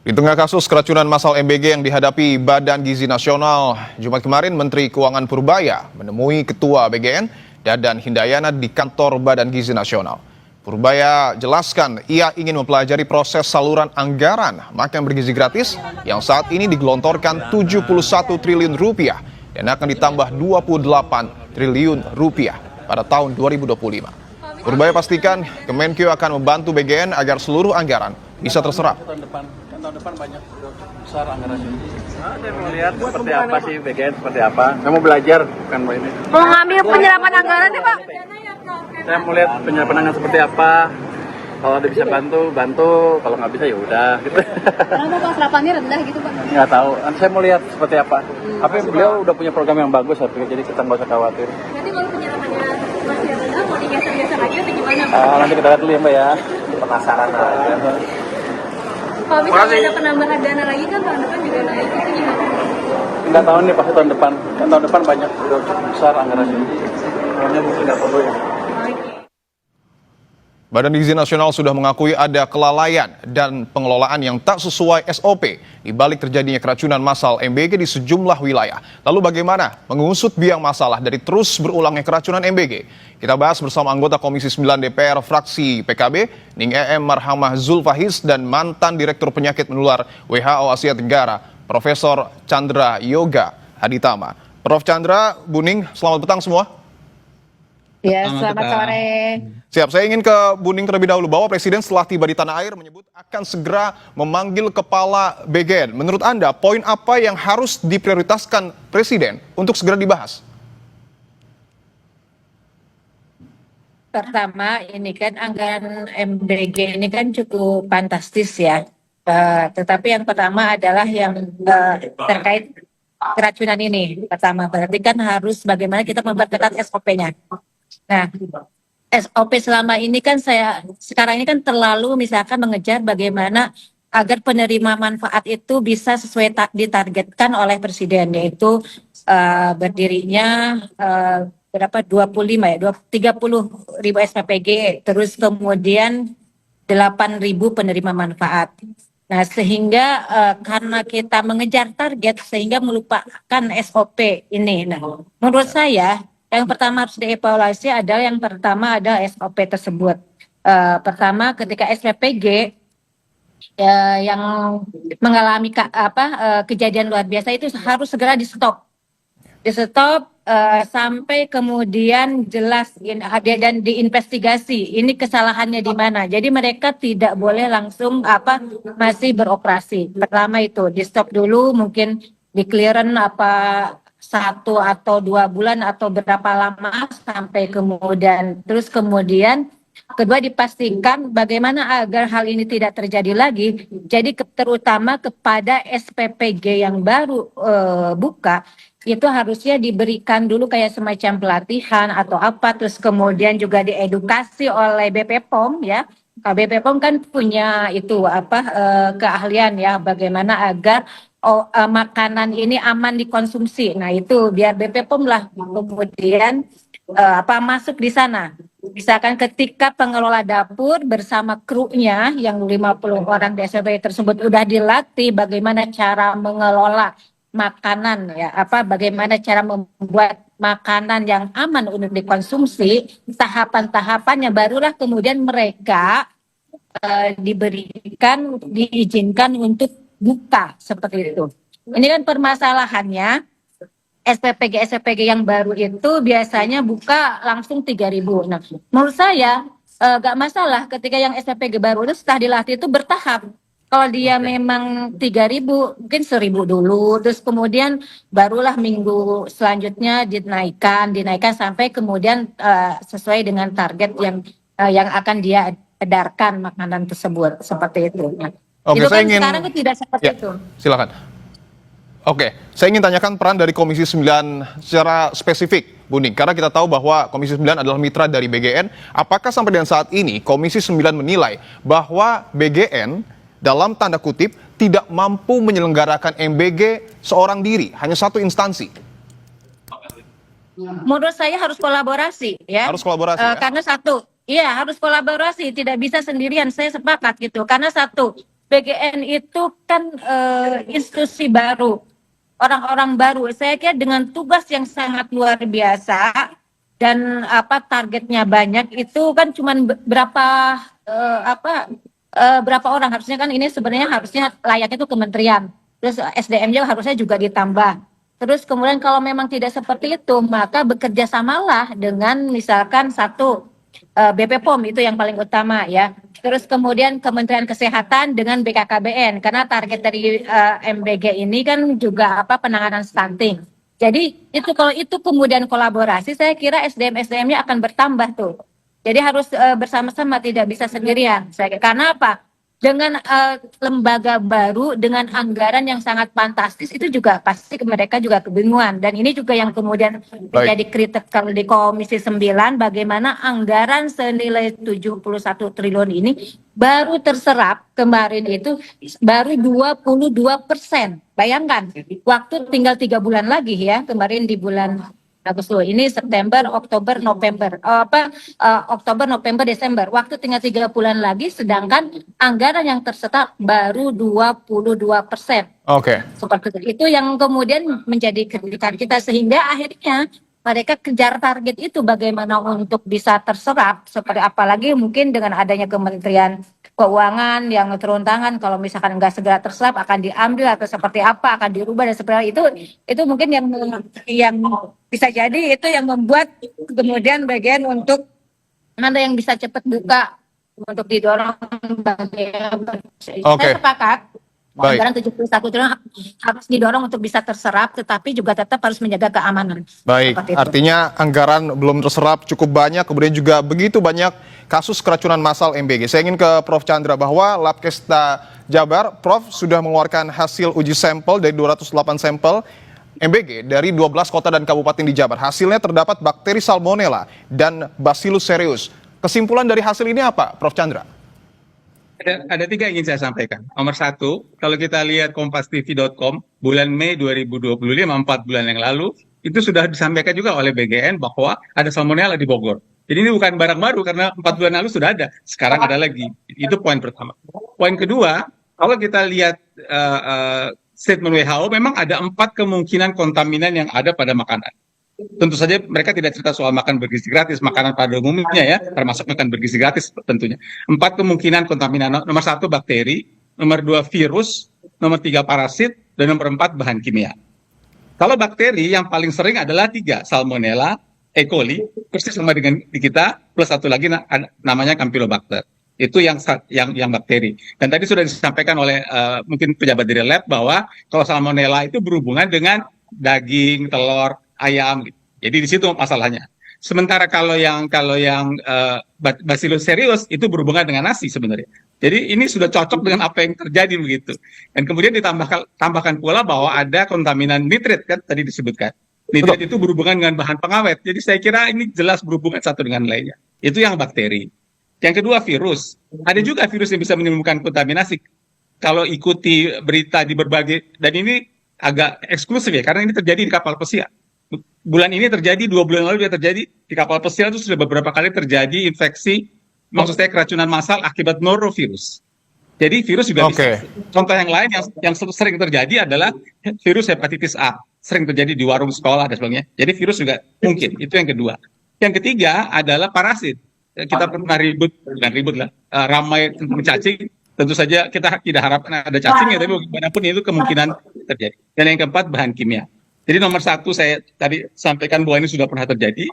Di tengah kasus keracunan massal MBG yang dihadapi Badan Gizi Nasional, Jumat kemarin Menteri Keuangan Purbaya menemui Ketua BGN Dadan Hindayana di kantor Badan Gizi Nasional. Purbaya jelaskan ia ingin mempelajari proses saluran anggaran makan bergizi gratis yang saat ini digelontorkan 71 triliun rupiah dan akan ditambah 28 triliun rupiah pada tahun 2025. Purbaya pastikan Kemenkeu akan membantu BGN agar seluruh anggaran bisa terserap. Tahun depan banyak besar anggarannya. Saya mau lihat seperti apa sih BGN, seperti apa. Saya mau belajar, bukan ini. Mau ngambil penyerapan anggaran nih Pak? Saya mau lihat penyerapan anggaran seperti apa. Kalau ada bisa bantu. Kalau nggak bisa ya udah. Gitu. Kenapa Pak serapannya rendah gitu Pak? Nggak tahu. Saya mau lihat seperti apa. Tapi beliau udah punya program yang bagus, saya pikir, jadi kita nggak usah khawatir. Nanti kalau penyerapannya masih rendah, mau digeser-geser lagi atau gimana Pak? Nanti kita lihat dulu ya Mbak ya. Penasaran aja. Kalau misalnya ada penambahan dana lagi kan tahun depan juga naik, itu gimana? Nggak tahu nih pasti tahun depan. Kan tahun depan banyak udah besar anggarannya. Pokoknya mungkin nggak perlu ya. Badan Gizi Nasional sudah mengakui ada kelalaian dan pengelolaan yang tak sesuai SOP di balik terjadinya keracunan massal MBG di sejumlah wilayah. Lalu bagaimana mengusut biang masalah dari terus berulangnya keracunan MBG? Kita bahas bersama anggota Komisi 9 DPR fraksi PKB, Ning EM Marhamah Zulfahis, dan mantan Direktur Penyakit Menular WHO Asia Tenggara, Profesor Chandra Yoga Haditama. Prof. Chandra, Bu Ning, selamat petang semua. Ya, selamat sore. Siap, saya ingin ke Bu Ning terlebih dahulu bahwa Presiden setelah tiba di tanah air menyebut akan segera memanggil Kepala BGN. Menurut Anda, poin apa yang harus diprioritaskan Presiden untuk segera dibahas? Pertama, ini kan anggaran MBG ini kan cukup fantastis ya. Tetapi yang pertama adalah yang terkait keracunan ini. Pertama, berarti kan harus bagaimana kita memperketat SOP-nya. Nah, SOP selama ini kan sekarang ini kan terlalu misalkan mengejar bagaimana agar penerima manfaat itu bisa sesuai ditargetkan oleh Presiden, yaitu berdirinya berapa 25 ya 30.000 SPPG, terus kemudian 8.000 penerima manfaat. Nah, sehingga karena kita mengejar target sehingga melupakan SOP ini. Nah, menurut saya yang pertama harus dievaluasi adalah SOP tersebut. Pertama, ketika SPPG yang mengalami kejadian luar biasa itu harus segera di stop sampai kemudian jelas dan diinvestigasi ini kesalahannya di mana. Jadi mereka tidak boleh langsung masih beroperasi. Pertama itu di stop dulu, mungkin di clearance 1 atau 2 bulan atau berapa lama sampai kemudian kedua dipastikan bagaimana agar hal ini tidak terjadi lagi. Jadi terutama kepada SPPG yang baru buka itu harusnya diberikan dulu kayak semacam pelatihan atau terus kemudian juga diedukasi oleh BPOM ya. BPOM kan punya itu keahlian ya bagaimana agar makanan ini aman dikonsumsi. Nah itu biar BPOM lah kemudian masuk di sana. Misalkan ketika pengelola dapur bersama krunya yang 50 orang di SPPG tersebut udah dilatih bagaimana cara mengelola makanan ya, bagaimana cara membuat makanan yang aman untuk dikonsumsi, tahapan-tahapannya barulah kemudian mereka diizinkan untuk buka seperti itu. Ini kan permasalahannya SPPG yang baru itu biasanya buka langsung 3.000. Nah, menurut saya gak masalah ketika yang SPPG baru itu setelah dilatih itu bertahap. Kalau dia memang 3.000, mungkin 1.000 dulu, terus kemudian barulah minggu selanjutnya dinaikkan sampai kemudian sesuai dengan target yang akan dia edarkan makanan tersebut seperti itu. Oke, itu kan sekarang itu tidak seperti itu. Silakan. Oke, saya ingin tanyakan peran dari Komisi 9 secara spesifik, Bu Ning, karena kita tahu bahwa Komisi 9 adalah mitra dari BGN. Apakah sampai dengan saat ini Komisi 9 menilai bahwa BGN dalam tanda kutip tidak mampu menyelenggarakan MBG seorang diri, hanya satu instansi? Menurut saya harus kolaborasi ya. Harus kolaborasi ya? Karena harus kolaborasi, tidak bisa sendirian, saya sepakat gitu. Karena BGN itu kan institusi baru, orang-orang baru. Saya kira dengan tugas yang sangat luar biasa dan targetnya banyak itu kan cuman berapa berapa orang, harusnya kan ini sebenarnya harusnya layaknya itu kementerian. Terus SDM-nya harusnya juga ditambah. Terus kemudian kalau memang tidak seperti itu, maka bekerja samalah dengan misalkan satu BP POM itu yang paling utama ya. Terus kemudian Kementerian Kesehatan dengan BKKBN karena target dari MBG ini kan juga penanganan stunting. Jadi itu kalau itu kemudian kolaborasi, saya kira SDM-SDM-nya akan bertambah tuh. Jadi harus bersama-sama, tidak bisa sendirian. Karena apa? Dengan lembaga baru dengan anggaran yang sangat fantastis itu juga pasti mereka juga kebingungan, dan ini juga yang kemudian menjadi kritik kalau di Komisi 9, bagaimana anggaran senilai 71 triliun ini baru terserap kemarin itu baru 22%. Bayangkan waktu tinggal 3 bulan lagi ya, kemarin di bulan Agustus ini September, Oktober, November, Oktober, November, Desember. Waktu tinggal 3 bulan lagi, sedangkan anggaran yang tersetak baru 22%. Oke. Seperti itu yang kemudian menjadi kritikan kita, sehingga akhirnya mereka kejar target itu bagaimana untuk bisa terserap, seperti apalagi mungkin dengan adanya Kementerian Keuangan yang turun tangan, kalau misalkan nggak segera terserap akan diambil atau seperti apa, akan dirubah dan seperti itu mungkin yang bisa jadi itu yang membuat kemudian bagian untuk mana yang bisa cepat buka untuk didorong bagaimana. Oke. Saya sepakat. Baik. Anggaran 71 triliun harus didorong untuk bisa terserap, tetapi juga tetap harus menjaga keamanan. Baik, artinya anggaran belum terserap cukup banyak, kemudian juga begitu banyak kasus keracunan massal MBG. Saya ingin ke Prof. Chandra bahwa Labkesta Jabar, Prof. sudah mengeluarkan hasil uji sampel dari 208 sampel MBG dari 12 kota dan kabupaten di Jabar. Hasilnya terdapat bakteri Salmonella dan Bacillus cereus. Kesimpulan dari hasil ini apa, Prof. Chandra? Ada 3 yang ingin saya sampaikan. Nomor 1, kalau kita lihat kompastv.com, bulan Mei 2025, 4 bulan yang lalu, itu sudah disampaikan juga oleh BGN bahwa ada salmonella di Bogor. Jadi ini bukan barang baru, karena 4 bulan lalu sudah ada. Sekarang ada lagi. Itu poin pertama. Poin kedua, kalau kita lihat statement WHO, memang ada 4 kemungkinan kontaminan yang ada pada makanan. Tentu saja mereka tidak cerita soal makan bergizi gratis, makanan pada umumnya ya, termasuk makan bergizi gratis tentunya. 4 kemungkinan kontaminan, nomor 1 bakteri, nomor 2 virus, nomor 3 parasit, dan nomor 4 bahan kimia. Kalau bakteri yang paling sering adalah 3, Salmonella, E. coli, persis sama dengan di kita, plus satu lagi namanya Campylobacter. Itu yang bakteri. Dan tadi sudah disampaikan oleh mungkin pejabat dari lab bahwa kalau Salmonella itu berhubungan dengan daging, telur, ayam, gitu. Jadi di situ masalahnya. Sementara kalau yang Bacillus cereus itu berhubungan dengan nasi sebenarnya. Jadi ini sudah cocok dengan apa yang terjadi begitu. Dan kemudian ditambahkan pula bahwa ada kontaminan nitrit kan tadi disebutkan. Nitrit itu berhubungan dengan bahan pengawet. Jadi saya kira ini jelas berhubungan satu dengan lainnya. Itu yang bakteri. Yang kedua virus. Ada juga virus yang bisa menimbulkan kontaminasi. Kalau ikuti berita di berbagai, dan ini agak eksklusif ya, karena ini terjadi di kapal pesiar. Bulan ini terjadi, 2 bulan lalu dia terjadi di kapal pesiar, itu sudah beberapa kali terjadi infeksi, maksud saya keracunan massal akibat norovirus. Jadi virus juga bisa. Contoh yang lain yang sering terjadi adalah virus hepatitis A, sering terjadi di warung sekolah dan sebagainya. Jadi virus juga mungkin. Itu yang kedua. Yang ketiga adalah parasit. Kita pernah ramai tentang cacing. Tentu saja kita tidak harapkan ada cacing ya, tapi bagaimanapun itu kemungkinan terjadi. Dan yang keempat bahan kimia. Jadi nomor 1 saya tadi sampaikan bahwa ini sudah pernah terjadi.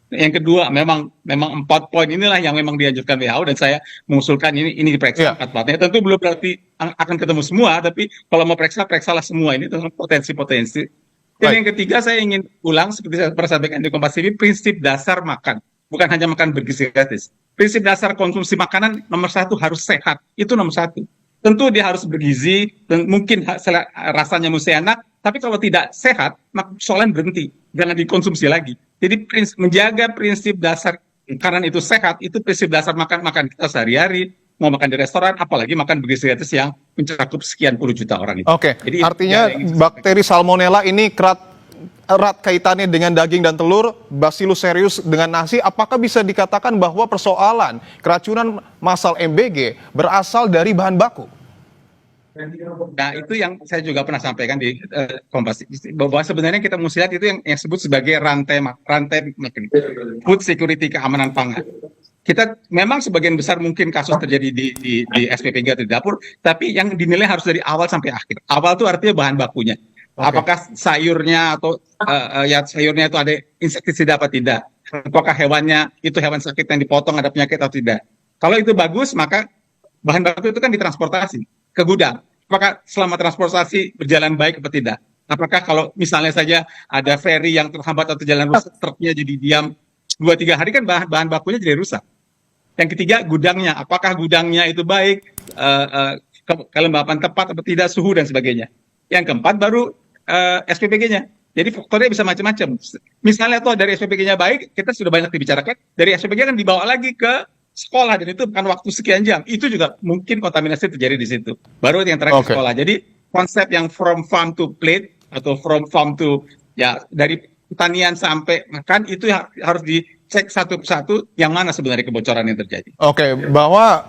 Yang kedua memang 4 poin inilah yang memang dianjurkan WHO, dan saya mengusulkan ini diperiksa 4-4-nya. Tentu belum berarti akan ketemu semua, tapi kalau mau periksalah semua ini tentang potensi-potensi. Dan yang ketiga saya ingin ulang seperti saya pernah sampaikan di Kompas TV, prinsip dasar makan. Bukan hanya makan bergizi gratis. Prinsip dasar konsumsi makanan nomor 1 harus sehat. Itu nomor 1. Tentu dia harus bergizi dan mungkin rasanya mesti enak, tapi kalau tidak sehat, maka soalnya berhenti, jangan dikonsumsi lagi. Jadi menjaga prinsip dasar makanan itu sehat, itu prinsip dasar makan kita sehari-hari, mau makan di restoran, apalagi makan bergizi gratis yang mencakup sekian puluh juta orang itu. Oke, jadi artinya bakteri Salmonella ini erat kaitannya dengan daging dan telur, Bacillus cereus dengan nasi. Apakah bisa dikatakan bahwa persoalan keracunan massal MBG berasal dari bahan baku? Nah, itu yang saya juga pernah sampaikan di Kompas bahwa sebenarnya kita mesti lihat itu yang disebut sebagai rantai food security, keamanan pangan. Kita memang sebagian besar mungkin kasus terjadi di SPPG atau di dapur, tapi yang dinilai harus dari awal sampai akhir. Awal itu artinya bahan bakunya. Apakah sayurnya atau ya sayurnya itu ada insektisida apa tidak? Apakah hewannya itu hewan sakit yang dipotong ada penyakit atau tidak? Kalau itu bagus, maka bahan baku itu kan ditransportasi ke gudang. Apakah selama transportasi berjalan baik atau tidak? Apakah kalau misalnya saja ada ferry yang terhambat atau jalan rusak, truknya jadi diam 2-3 hari kan bahan bakunya jadi rusak. Yang ketiga, gudangnya. Apakah gudangnya itu baik, kelembapan tepat atau tidak, suhu dan sebagainya. Yang keempat baru SPPG-nya. Jadi faktornya bisa macam-macam. Misalnya toh dari SPPG-nya baik, kita sudah banyak dibicarakan. Dari SPPG kan dibawa lagi ke sekolah dan itu bukan waktu sekian jam. Itu juga mungkin kontaminasi terjadi di situ. Baru yang terakhir sekolah. Jadi konsep yang from farm to plate atau from farm to ya dari pertanian sampai makan itu harus dicek satu persatu yang mana sebenarnya kebocoran yang terjadi. Oke, bahwa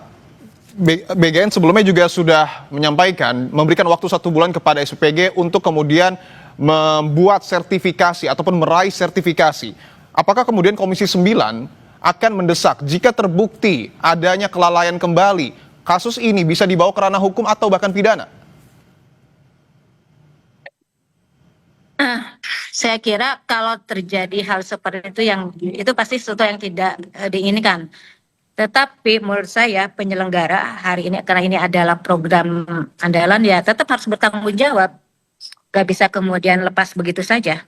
BGN sebelumnya juga sudah menyampaikan memberikan waktu 1 bulan kepada SPPG untuk kemudian membuat sertifikasi ataupun meraih sertifikasi. Apakah kemudian Komisi 9 akan mendesak jika terbukti adanya kelalaian kembali, kasus ini bisa dibawa ke ranah hukum atau bahkan pidana? Saya kira kalau terjadi hal seperti itu pasti sesuatu yang tidak diinginkan. Tetapi menurut saya penyelenggara hari ini, karena ini adalah program andalan, ya tetap harus bertanggung jawab. Gak bisa kemudian lepas begitu saja.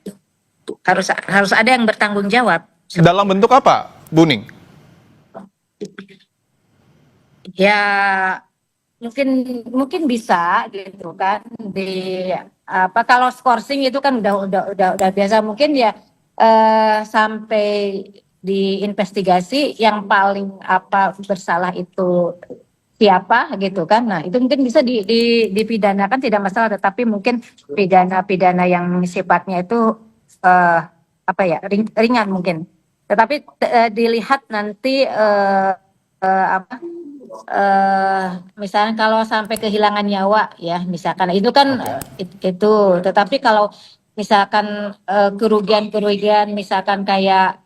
Harus ada yang bertanggung jawab. Dalam bentuk apa, Buning? Ya mungkin bisa gitu kan kalau skorsing itu kan udah biasa, mungkin ya sampai diinvestigasi yang paling bersalah itu siapa gitu kan. Nah, itu mungkin bisa dipidanakan tidak masalah, tetapi mungkin pidana yang sifatnya itu ringan mungkin. Tetapi dilihat nanti misalnya kalau sampai kehilangan nyawa ya misalkan itu kan itu, tetapi kalau misalkan kerugian misalkan kayak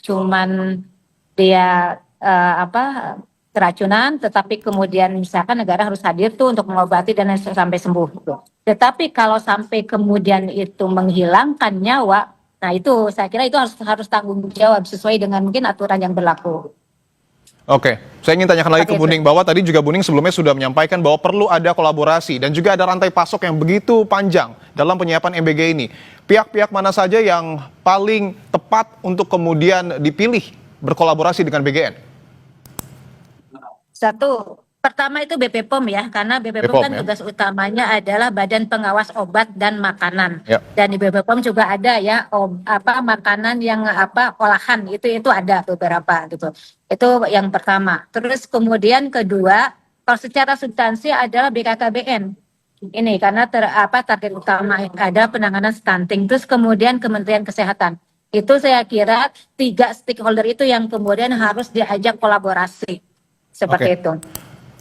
cuman dia keracunan, tetapi kemudian misalkan negara harus hadir tuh untuk mengobati dan sampai sembuh gitu. Tetapi kalau sampai kemudian itu menghilangkan nyawa, nah itu saya kira itu harus tanggung jawab sesuai dengan mungkin aturan yang berlaku. Oke, saya ingin tanyakan lagi ke Buning bahwa tadi juga Buning sebelumnya sudah menyampaikan bahwa perlu ada kolaborasi dan juga ada rantai pasok yang begitu panjang dalam penyiapan MBG ini. Pihak-pihak mana saja yang paling tepat untuk kemudian dipilih berkolaborasi dengan BGN? Pertama itu BP POM ya, karena BP POM kan tugas utamanya adalah Badan Pengawas Obat dan Makanan. Ya. Dan di BP POM juga ada ya makanan yang olahan itu ada beberapa gitu. Itu yang pertama. Terus kemudian kedua, kalau secara substansi adalah BKKBN. Ini karena target utama ada penanganan stunting. Terus kemudian Kementerian Kesehatan. Itu saya kira 3 stakeholder itu yang kemudian harus diajak kolaborasi. Seperti itu.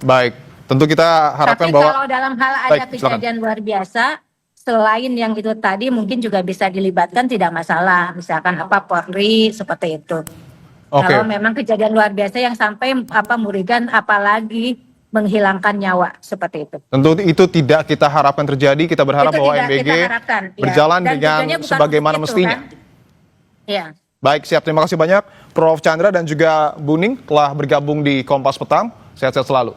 Baik, tentu kita harapkan bahwa... Tapi kalau dalam hal ada kejadian luar biasa, selain yang itu tadi mungkin juga bisa dilibatkan, tidak masalah. Misalkan Polri, seperti itu. Kalau memang kejadian luar biasa yang sampai merugikan apalagi menghilangkan nyawa, seperti itu. Tentu itu tidak kita harapkan terjadi, kita berharap bahwa MBG berjalan dengan sebagaimana mestinya. Kan? Ya. Baik, siap. Terima kasih banyak Prof. Chandra dan juga Buning telah bergabung di Kompas Petang. Sehat-sehat selalu.